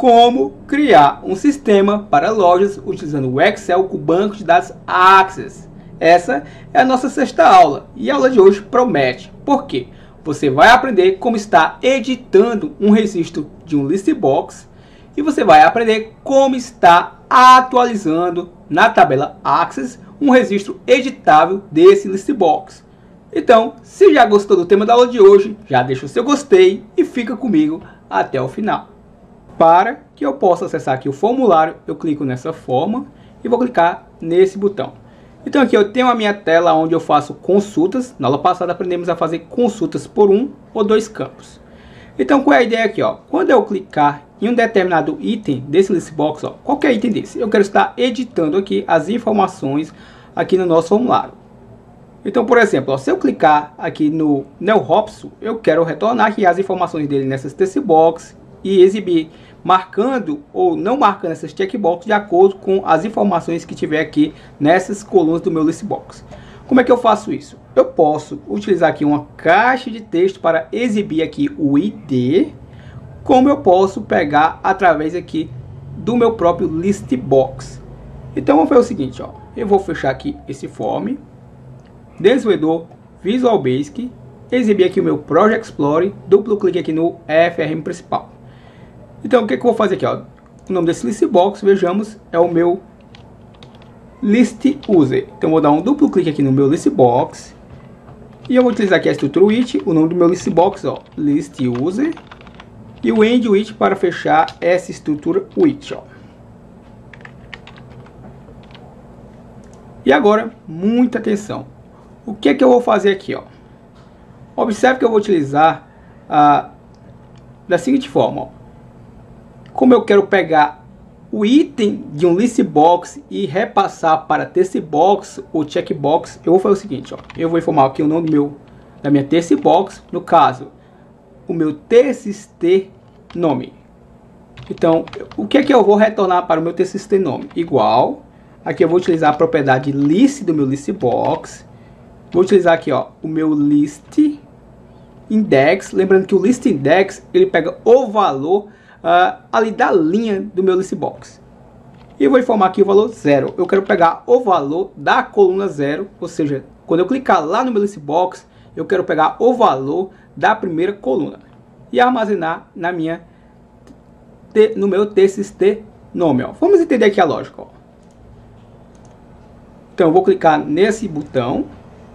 como criar um sistema para lojas utilizando o Excel com o banco de dados Access. Essa é a nossa sexta aula e a aula de hoje promete. Por quê? Você vai aprender como está editando um registro de um Listbox e você vai aprender como está atualizando na tabela Access um registro editável desse Listbox. Então, se já gostou do tema da aula de hoje, já deixa o seu gostei e fica comigo até o final. Para que eu possa acessar aqui o formulário, eu clico nessa forma e vou clicar nesse botão. Então aqui eu tenho a minha tela onde eu faço consultas. Na aula passada aprendemos a fazer consultas por um ou dois campos. Então qual é a ideia aqui, ó? Quando eu clicar em um determinado item desse Listbox, ó, qualquer item desse, eu quero estar editando aqui as informações aqui no nosso formulário. Então, por exemplo, ó, se eu clicar aqui no Neo Robson, eu quero retornar aqui as informações dele nessas textbox e exibir marcando ou não marcando essas checkbox de acordo com as informações que tiver aqui nessas colunas do meu Listbox. Como é que eu faço isso? Eu posso utilizar aqui uma caixa de texto para exibir aqui o ID, como eu posso pegar através aqui do meu próprio Listbox. Então vamos fazer o seguinte, ó, eu vou fechar aqui esse form, desenvolvedor Visual Basic, exibir aqui o meu Project Explorer, duplo clique aqui no FRM principal. Então o que eu vou fazer aqui, ó? O nome desse Listbox, vejamos, é o meu List User. Então vou dar um duplo clique aqui no meu Listbox e eu vou utilizar aqui a estrutura with, o nome do meu Listbox, ó, List User, e o end with para fechar essa estrutura with, ó. E agora, muita atenção. O que é que eu vou fazer aqui, ó? Observe que eu vou utilizar da seguinte forma, ó. Como eu quero pegar o item de um Listbox e repassar para textbox ou checkbox, eu vou fazer o seguinte, ó. Eu vou informar aqui o nome da minha textbox, no caso, o meu txt nome. Então, o que é que eu vou retornar para o meu txt nome? Igual, aqui eu vou utilizar a propriedade list do meu Listbox. Vou utilizar aqui, ó, o meu list index. Lembrando que o list index ele pega o valor ali da linha do meu Listbox. E eu vou informar aqui o valor 0. Eu quero pegar o valor da coluna 0, ou seja, quando eu clicar lá no meu Listbox, eu quero pegar o valor da primeira coluna e armazenar no meu txt nome, ó. Vamos entender aqui a lógica, ó. Então eu vou clicar nesse botão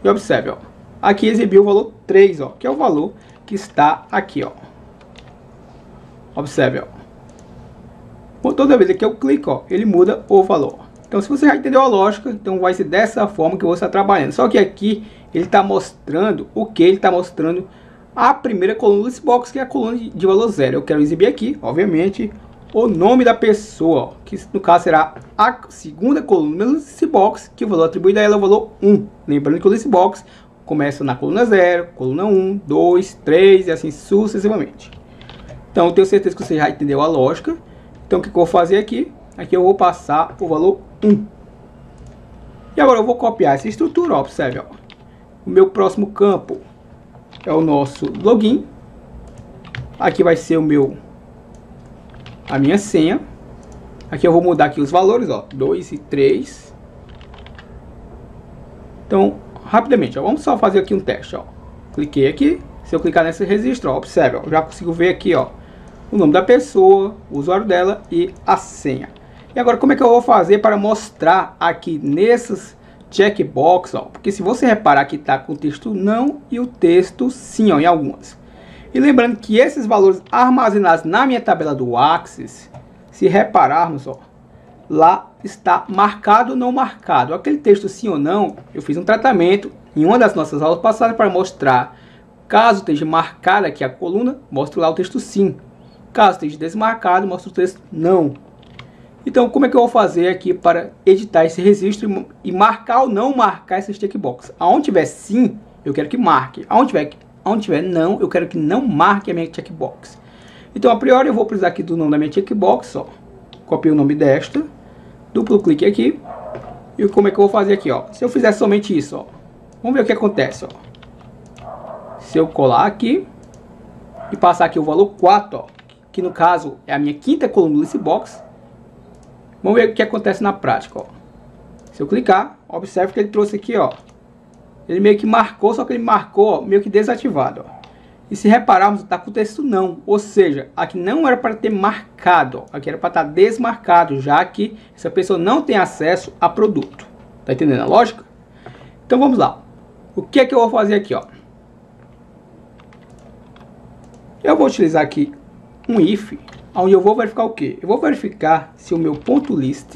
e observe, ó, aqui exibiu o valor 3, ó, que é o valor que está aqui, ó. Observe, ó. Toda vez que eu clico, ó, ele muda o valor. Então, se você já entendeu a lógica, então vai ser dessa forma que eu vou estar trabalhando. Só que aqui ele está mostrando o que? Ele está mostrando a primeira coluna do Listbox, que é a coluna de valor 0. Eu quero exibir aqui, obviamente, o nome da pessoa, ó, que no caso será a segunda coluna do meu Listbox, que o valor atribuído a ela é o valor 1. Lembrando que o Listbox começa na coluna 0, coluna 1, 2, 3 e assim sucessivamente. Então, eu tenho certeza que você já entendeu a lógica. Então, o que eu vou fazer aqui? Aqui eu vou passar o valor 1. E agora eu vou copiar essa estrutura, ó, observe, ó. O meu próximo campo é o nosso login. Aqui vai ser a minha senha. Aqui eu vou mudar aqui os valores, ó, 2 e 3. Então, rapidamente, ó, vamos só fazer aqui um teste, ó. Cliquei aqui. Se eu clicar nesse registro, ó, observe, ó, já consigo ver aqui, ó, o nome da pessoa, o usuário dela e a senha. E agora, como é que eu vou fazer para mostrar aqui nesses checkbox, ó? Porque se você reparar que está com o texto não e o texto sim, ó, em algumas. E lembrando que esses valores armazenados na minha tabela do Access, se repararmos, ó, lá está marcado ou não marcado. Aquele texto sim ou não, eu fiz um tratamento em uma das nossas aulas passadas para mostrar. Caso esteja marcada aqui a coluna, mostro lá o texto sim. Caso esteja desmarcado, mostro o texto não. Então, como é que eu vou fazer aqui para editar esse registro e marcar ou não marcar esses checkbox? Aonde tiver sim, eu quero que marque. Aonde tiver não, eu quero que não marque a minha checkbox. Então, a priori, eu vou precisar aqui do nome da minha checkbox, ó. Copio o nome desta, duplo clique aqui. E como é que eu vou fazer aqui, ó? Se eu fizer somente isso, ó. Vamos ver o que acontece, ó. Se eu colar aqui e passar aqui o valor 4, ó, que no caso é a minha quinta coluna do Listbox. Vamos ver o que acontece na prática, ó. Se eu clicar, observe que ele trouxe aqui, ó. Ele meio que marcou, só que ele marcou, ó, meio que desativado, ó. E se repararmos, está com o texto não. Ou seja, aqui não era para ter marcado, ó. Aqui era para estar desmarcado, já que essa pessoa não tem acesso a produto. Tá entendendo a lógica? Então vamos lá. O que é que eu vou fazer aqui, ó? Eu vou utilizar aqui um if, onde eu vou verificar o quê? Eu vou verificar se o meu ponto list,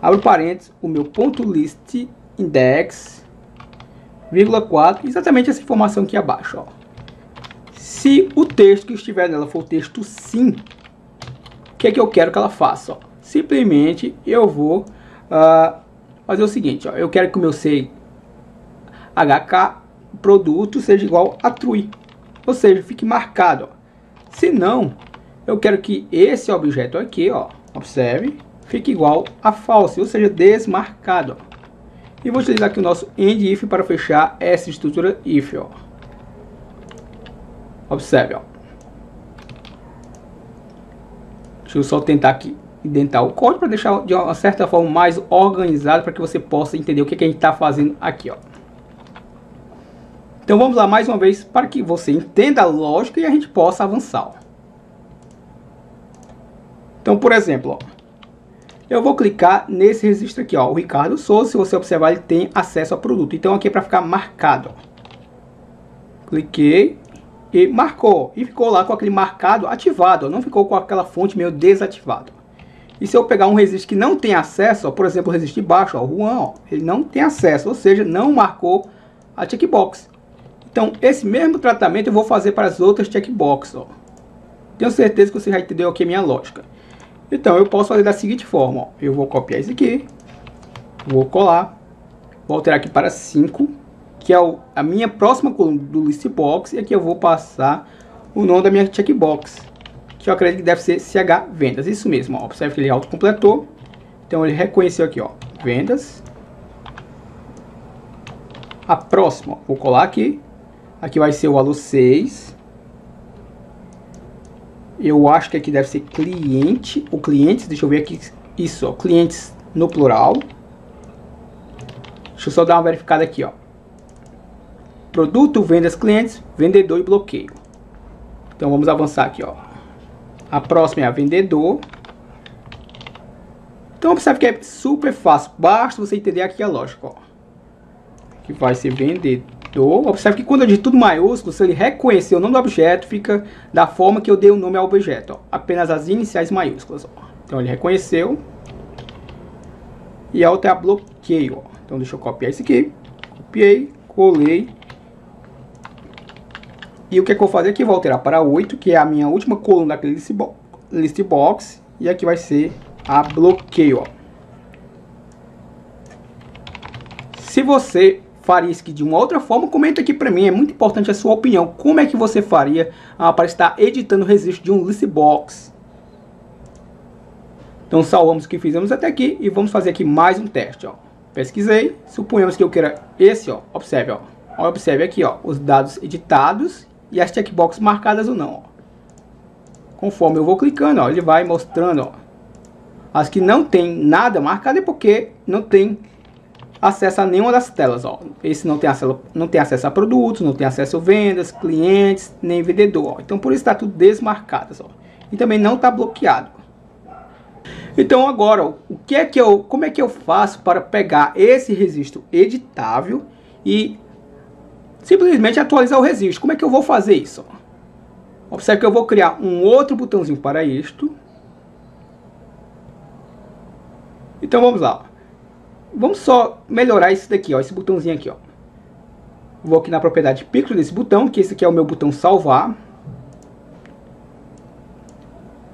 abre parênteses, o meu ponto list index, vírgula 4, exatamente essa informação aqui abaixo, ó. Se o texto que estiver nela for o texto sim, o que é que eu quero que ela faça, ó? Simplesmente eu vou fazer o seguinte, ó. Eu quero que o meu CHK produto seja igual a true, ou seja, fique marcado, ó. Se não, eu quero que esse objeto aqui, ó, observe, fique igual a false, ou seja, desmarcado, ó. E vou utilizar aqui o nosso end if para fechar essa estrutura if, ó. Observe, ó. Deixa eu só tentar aqui indentar o código para deixar de uma certa forma mais organizado, para que você possa entender o que a gente está fazendo aqui, ó. Então vamos lá mais uma vez para que você entenda a lógica e a gente possa avançar, ó. Então, por exemplo, ó, eu vou clicar nesse registro aqui, ó, o Ricardo Souza. Se você observar, ele tem acesso ao produto. Então aqui é para ficar marcado, ó. Cliquei e marcou, e ficou lá com aquele marcado ativado, ó. Não ficou com aquela fonte meio desativada. E se eu pegar um registro que não tem acesso, ó, por exemplo, o registro de baixo, ó, o Juan, ó, ele não tem acesso, ou seja, não marcou a checkbox. Então, esse mesmo tratamento eu vou fazer para as outras checkboxes, ó. Tenho certeza que você já entendeu aqui a minha lógica. Então, eu posso fazer da seguinte forma, ó. Eu vou copiar isso aqui, vou colar, vou alterar aqui para 5, que é a minha próxima coluna do Listbox, e aqui eu vou passar o nome da minha checkbox, que eu acredito que deve ser CH Vendas. Isso mesmo, ó. Observe que ele autocompletou. Então, ele reconheceu aqui, ó, Vendas. A próxima, ó, vou colar aqui. Aqui vai ser o valor 6. Eu acho que aqui deve ser cliente ou clientes. Deixa eu ver aqui. Isso, ó, clientes no plural. Deixa eu só dar uma verificada aqui, ó. Produto, vendas, clientes, vendedor e bloqueio. Então vamos avançar aqui, ó. A próxima é a vendedor. Então observe que é super fácil. Basta você entender aqui a lógica, ó. Que vai ser vendedor. Observe que quando eu digito tudo maiúsculo, se ele reconhecer o nome do objeto, fica da forma que eu dei o nome ao objeto, ó. Apenas as iniciais maiúsculas, ó. Então ele reconheceu. E a outra é a bloqueio, ó. Então deixa eu copiar isso aqui. Copiei, colei. E o que é que eu vou fazer aqui? Vou alterar para 8, que é a minha última coluna daquele listbox. E aqui vai ser a bloqueio, ó. Se você faria isso aqui de uma outra forma, comenta aqui para mim. É muito importante a sua opinião. Como é que você faria para estar editando o registro de um Listbox? Então salvamos o que fizemos até aqui e vamos fazer aqui mais um teste, ó. Pesquisei, suponhamos que eu queira esse, ó. Observe, ó. Observe aqui, ó, os dados editados e as checkboxes marcadas ou não, ó. Conforme eu vou clicando, ó, ele vai mostrando, ó. As que não tem nada marcado é porque não tem acesso a nenhuma das telas, ó. Esse não tem acesso a produtos, não tem acesso a vendas, clientes, nem vendedor, ó. Então por isso está tudo desmarcado, ó. E também não está bloqueado. Então agora, ó, como é que eu faço para pegar esse registro editável e simplesmente atualizar o registro? Como é que eu vou fazer isso, ó? Observe que eu vou criar um outro botãozinho para isto. Então vamos lá. Vamos só melhorar isso daqui, ó, esse botãozinho aqui, ó. Vou aqui na propriedade pixel desse botão, que esse aqui é o meu botão salvar.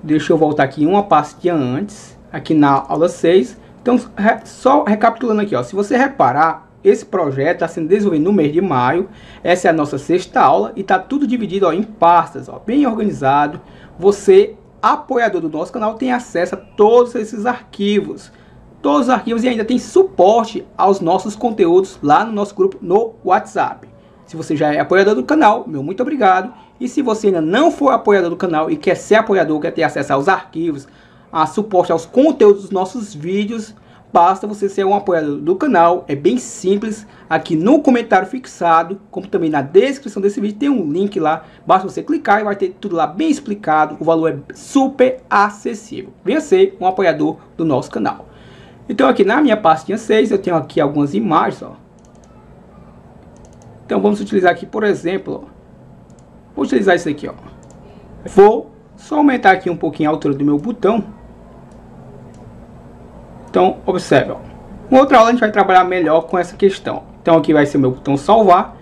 Deixa eu voltar aqui uma pastinha antes, aqui na aula 6. Então, só recapitulando aqui, ó, se você reparar, esse projeto está sendo desenvolvido no mês de maio. Essa é a nossa sexta aula e está tudo dividido, ó, em pastas, ó, bem organizado. Você, apoiador do nosso canal, tem acesso a todos esses arquivos. Todos os arquivos, e ainda tem suporte aos nossos conteúdos lá no nosso grupo no WhatsApp. Se você já é apoiador do canal, meu muito obrigado. E se você ainda não for apoiador do canal e quer ser apoiador, quer ter acesso aos arquivos, a suporte aos conteúdos dos nossos vídeos, basta você ser um apoiador do canal. É bem simples. Aqui no comentário fixado, como também na descrição desse vídeo, tem um link lá. Basta você clicar e vai ter tudo lá bem explicado. O valor é super acessível. Venha ser um apoiador do nosso canal. Então aqui na minha pastinha 6 eu tenho aqui algumas imagens, ó. Então vamos utilizar aqui, por exemplo, ó. Vou utilizar isso aqui, ó. Vou só aumentar aqui um pouquinho a altura do meu botão. Então observe, ó. Em outra aula a gente vai trabalhar melhor com essa questão. Então aqui vai ser o meu botão salvar.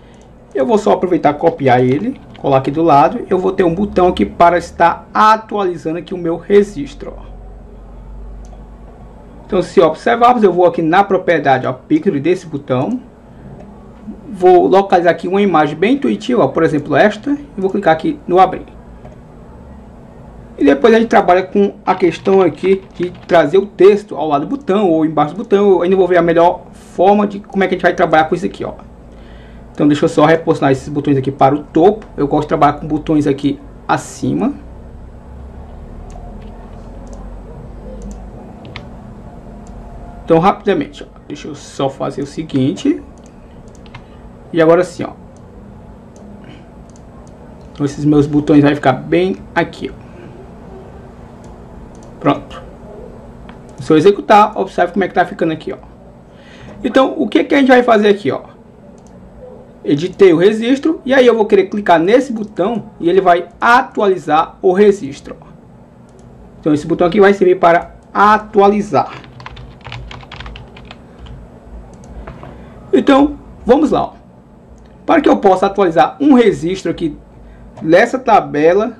Eu vou só aproveitar e copiar ele, colar aqui do lado. Eu vou ter um botão aqui para estar atualizando aqui o meu registro, ó. Então se observarmos, eu vou aqui na propriedade, ó, picture desse botão. Vou localizar aqui uma imagem bem intuitiva, ó, por exemplo esta, e vou clicar aqui no abrir. E depois a gente trabalha com a questão aqui de trazer o texto ao lado do botão ou embaixo do botão. Eu ainda vou ver a melhor forma de como é que a gente vai trabalhar com isso aqui, ó. Então deixa eu só reposicionar esses botões aqui para o topo. Eu gosto de trabalhar com botões aqui acima. Então rapidamente, ó, deixa eu só fazer o seguinte. E agora sim, ó. Então esses meus botões vai ficar bem aqui, ó. Pronto. Se eu executar, observe como é que tá ficando aqui, ó. Então o que que a gente vai fazer aqui, ó? Editei o registro e aí eu vou querer clicar nesse botão e ele vai atualizar o registro, ó. Então esse botão aqui vai servir para atualizar. Então vamos lá, ó. Para que eu possa atualizar um registro aqui nessa tabela,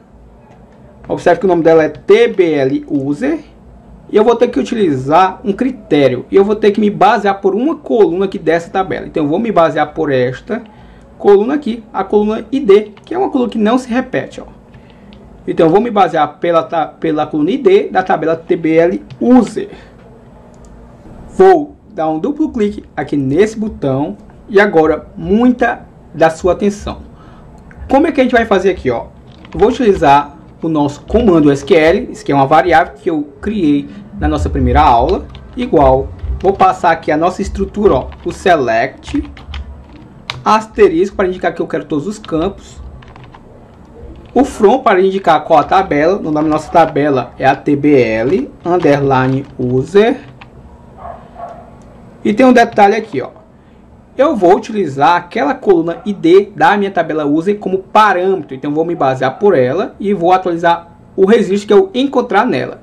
observe que o nome dela é TBL User. E eu vou ter que utilizar um critério. E eu vou ter que me basear por uma coluna aqui dessa tabela. Então eu vou me basear por esta coluna aqui, a coluna ID, que é uma coluna que não se repete, ó. Então eu vou me basear pela coluna ID da tabela TBL User. Vou dar um duplo clique aqui nesse botão. E agora, muita da sua atenção. Como é que a gente vai fazer aqui, ó? Eu vou utilizar o nosso comando SQL, isso que é uma variável que eu criei na nossa primeira aula. Igual, vou passar aqui a nossa estrutura, ó, o select, asterisco para indicar que eu quero todos os campos, o from para indicar qual a tabela. No nome da nossa tabela é a TBL underline user. E tem um detalhe aqui, ó. Eu vou utilizar aquela coluna ID da minha tabela user como parâmetro. Então vou me basear por ela e vou atualizar o registro que eu encontrar nela.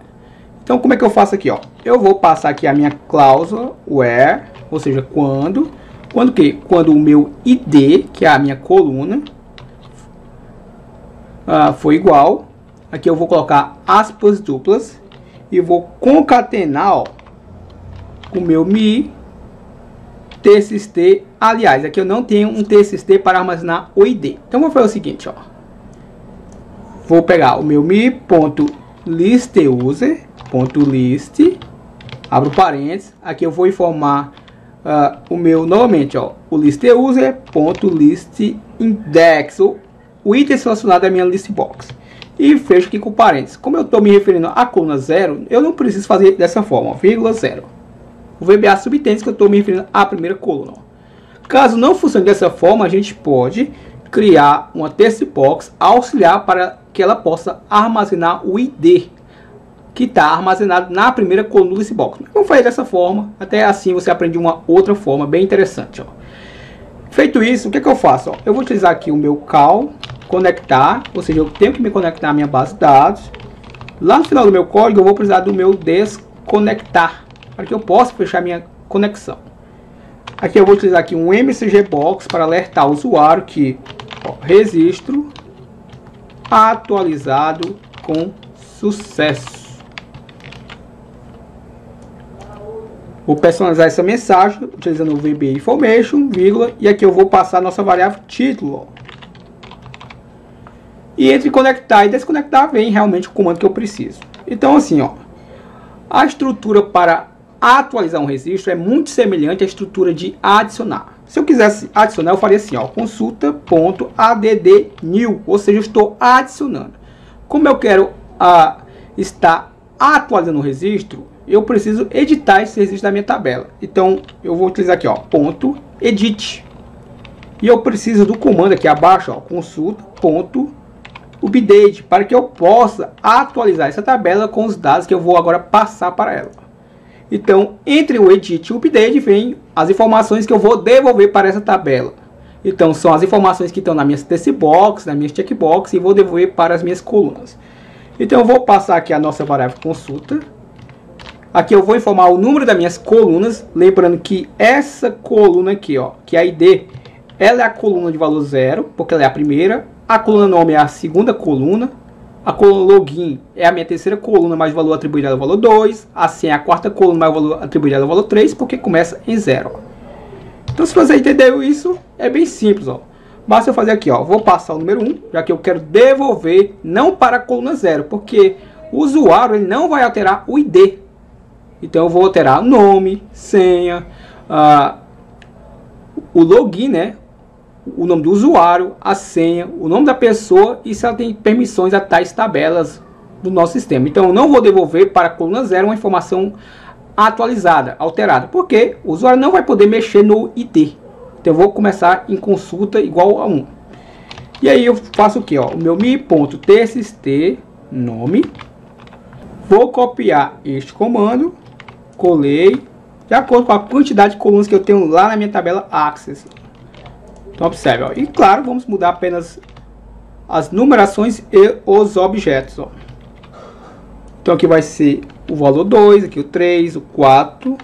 Então como é que eu faço aqui, ó? Eu vou passar aqui a minha cláusula where, ou seja, quando o meu ID, que é a minha coluna, for igual. Aqui eu vou colocar aspas duplas e vou concatenar, ó, o meu me txt. Aliás, aqui eu não tenho um txt para armazenar o ID. Então vou fazer o seguinte, ó. Vou pegar o meu me.listUser.list, abro parênteses. Aqui eu vou informar o meu novamente, ó, o listUser.listIndex, o item selecionado é a minha listbox. E fecho aqui com parênteses. Como eu estou me referindo à coluna 0, eu não preciso fazer dessa forma, ó, vírgula 0. O VBA subentende que eu estou me referindo à primeira coluna. Caso não funcione dessa forma, a gente pode criar uma textbox auxiliar para que ela possa armazenar o ID que está armazenado na primeira coluna do listbox. Vamos fazer dessa forma, até assim você aprende uma outra forma bem interessante, ó. Feito isso, o que eu faço? Ó? Eu vou utilizar aqui o meu call, conectar, ou seja, eu tenho que me conectar à minha base de dados. Lá no final do meu código eu vou precisar do meu desconectar, para que eu possa fechar minha conexão. Aqui eu vou utilizar aqui um mcgbox para alertar o usuário que, ó, registro atualizado com sucesso. Vou personalizar essa mensagem utilizando o VBA information, vírgula, e aqui eu vou passar a nossa variável título, ó. E entre conectar e desconectar vem realmente o comando que eu preciso. Então assim, ó, a estrutura para atualizar um registro é muito semelhante à estrutura de adicionar. Se eu quisesse adicionar, eu faria assim, ó, consulta.addNew, ou seja, eu estou adicionando. Como eu quero estar atualizando o registro, eu preciso editar esse registro da minha tabela. Então, eu vou utilizar aqui, ó, .edit. E eu preciso do comando aqui abaixo, ó, consulta.update, para que eu possa atualizar essa tabela com os dados que eu vou agora passar para ela. Então, entre o edit e o update, vem as informações que eu vou devolver para essa tabela. Então, são as informações que estão na minha TC Box, na minha checkbox, e vou devolver para as minhas colunas. Então, eu vou passar aqui a nossa variável consulta. Aqui eu vou informar o número das minhas colunas, lembrando que essa coluna aqui, ó, que é a ID, ela é a coluna de valor 0, porque ela é a primeira. A coluna nome é a segunda coluna. A coluna login é a minha terceira coluna, mais o valor atribuído ao valor 2. A senha é a quarta coluna, mais o valor atribuído ao valor 3, porque começa em 0. Então, se você entendeu isso, é bem simples, ó. Basta eu fazer aqui, ó. Vou passar o número 1, já que eu quero devolver não para a coluna 0, porque o usuário ele não vai alterar o ID. Então, eu vou alterar nome, senha, o login, né? O nome do usuário, a senha, o nome da pessoa e se ela tem permissões a tais tabelas do nosso sistema. Então, eu não vou devolver para a coluna 0 uma informação atualizada, alterada, porque o usuário não vai poder mexer no ID. Então, eu vou começar em consulta igual a 1. E aí, eu faço o que? O meu mi.txt nome. Vou copiar este comando, colei, de acordo com a quantidade de colunas que eu tenho lá na minha tabela Access. Então, observe, ó. E claro, vamos mudar apenas as numerações e os objetos, ó. Então, aqui vai ser o valor 2, aqui o 3, o 4,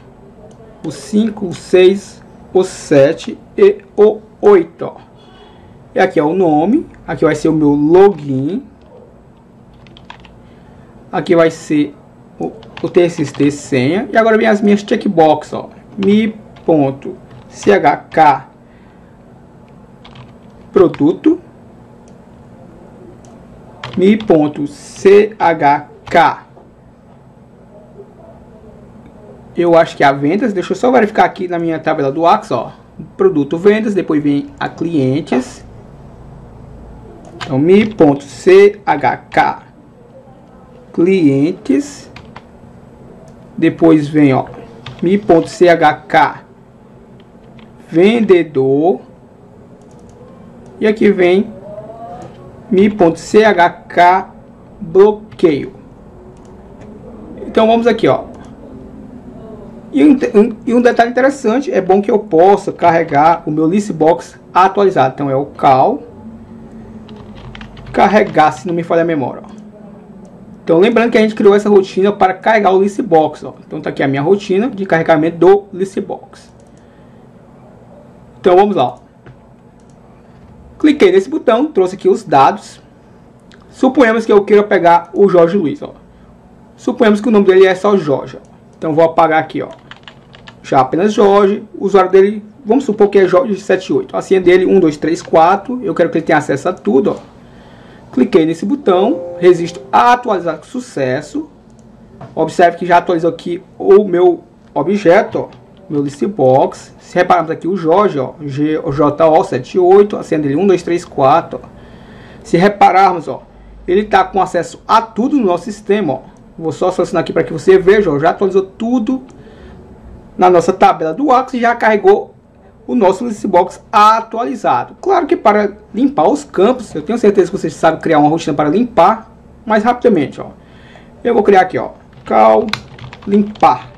o 5, o 6, o 7 e o 8, ó. E aqui é o nome, aqui vai ser o meu login. Aqui vai ser o TXT senha. E agora vem as minhas checkbox, ó. mi.chk produto, mi.chk, eu acho que é a vendas. Deixa eu só verificar aqui na minha tabela do Access, ó, produto vendas, depois vem a clientes, então mi.chk clientes, depois vem, ó, mi.chk vendedor. E aqui vem mi.chk bloqueio. Então vamos aqui, ó. E um detalhe interessante, é bom que eu possa carregar o meu listbox atualizado. Então é o cal carregar, se não me falha a memória, ó. Então lembrando que a gente criou essa rotina para carregar o listbox, ó. Então tá aqui a minha rotina de carregamento do listbox. Então vamos lá, ó. Cliquei nesse botão, trouxe aqui os dados. Suponhamos que eu queira pegar o Jorge Luiz, ó. Suponhamos que o nome dele é só Jorge, ó. Então vou apagar aqui, ó, já apenas Jorge. O usuário dele, vamos supor que é Jorge 78. A senha dele 1234. Eu quero que ele tenha acesso a tudo, ó. Cliquei nesse botão, registro atualizado com sucesso. Observe que já atualizou aqui o meu objeto, ó, meu listbox. Se repararmos aqui o Jorge, ó, GJO78, a senha dele 1234, ó. Se repararmos, ó, ele está com acesso a tudo no nosso sistema, ó. Vou só selecionar aqui para que você veja, ó, já atualizou tudo na nossa tabela do Access e já carregou o nosso listbox atualizado. Claro que para limpar os campos, eu tenho certeza que vocês sabem criar uma rotina para limpar mais rapidamente, ó. Eu vou criar aqui, ó, cal limpar.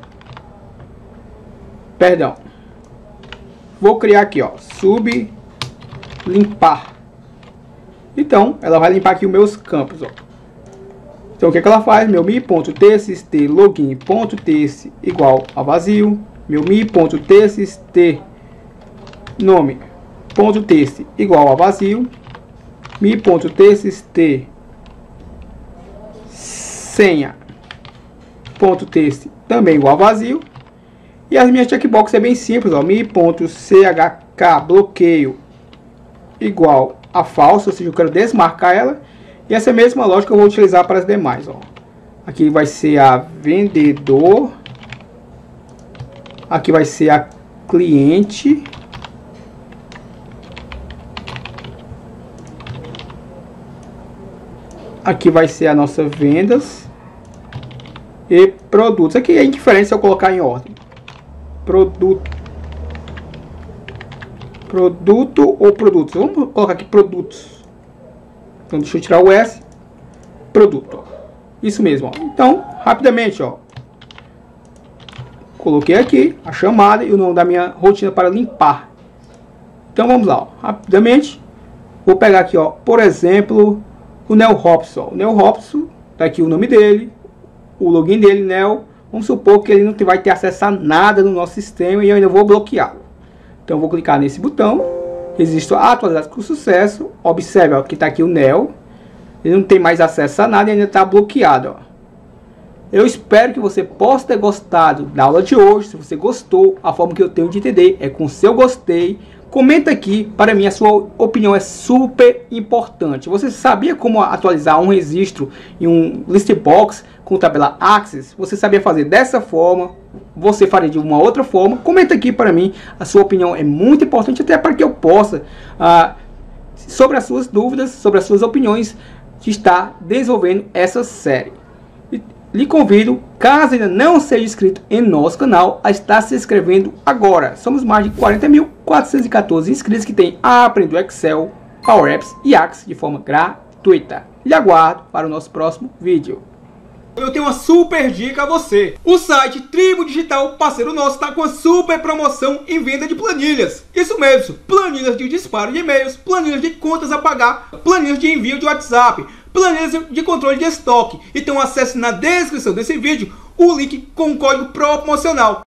Perdão. Vou criar aqui, ó, sub limpar. Então, ela vai limpar aqui os meus campos, ó. Então, o que ela faz? Meu mi.txt login.txt igual a vazio. Meu mi.txt nome.txt igual a vazio. mi.txt senha.txt também igual a vazio. E as minhas checkbox é bem simples, ó. mi.chk bloqueio igual a falso, ou seja, eu quero desmarcar ela. E essa mesma lógica eu vou utilizar para as demais, ó. Aqui vai ser a vendedor. Aqui vai ser a cliente. Aqui vai ser a nossa vendas e produtos. Aqui é indiferente se eu colocar em ordem. Produto ou produtos. Vamos colocar aqui produtos. Então deixa eu tirar o S. Produto. Isso mesmo. Ó. Então, rapidamente, ó. Coloquei aqui a chamada e o nome da minha rotina para limpar. Então vamos lá, ó. Rapidamente. Vou pegar aqui, ó, por exemplo, o Nel Robson. O Nel Robson, tá aqui o nome dele, o login dele, Nel. Vamos supor que ele não vai ter acesso a nada no nosso sistema e eu ainda vou bloqueá-lo. Então eu vou clicar nesse botão, registro atualizado com sucesso. Observe, ó, que está aqui o Nel. Ele não tem mais acesso a nada e ainda está bloqueado, ó. Eu espero que você possa ter gostado da aula de hoje. Se você gostou, a forma que eu tenho de entender é com seu gostei. Comenta aqui, para mim a sua opinião é super importante. Você sabia como atualizar um registro em um list box com tabela Access? Você sabia fazer dessa forma? Você faria de uma outra forma? Comenta aqui para mim, a sua opinião é muito importante, até para que eu possa, sobre as suas dúvidas, sobre as suas opiniões, estar desenvolvendo essa série. Lhe convido, caso ainda não seja inscrito em nosso canal, a estar se inscrevendo agora. Somos mais de 40.414 inscritos que têm aprendido Excel, Power Apps e Access de forma gratuita. Lhe aguardo para o nosso próximo vídeo. Eu tenho uma super dica a você. O site Tribo Digital, parceiro nosso, está com uma super promoção em venda de planilhas. Isso mesmo, planilhas de disparo de e-mails, planilhas de contas a pagar, planilhas de envio de WhatsApp, planilhas de controle de estoque. Então acesse na descrição desse vídeo o link com o código promocional.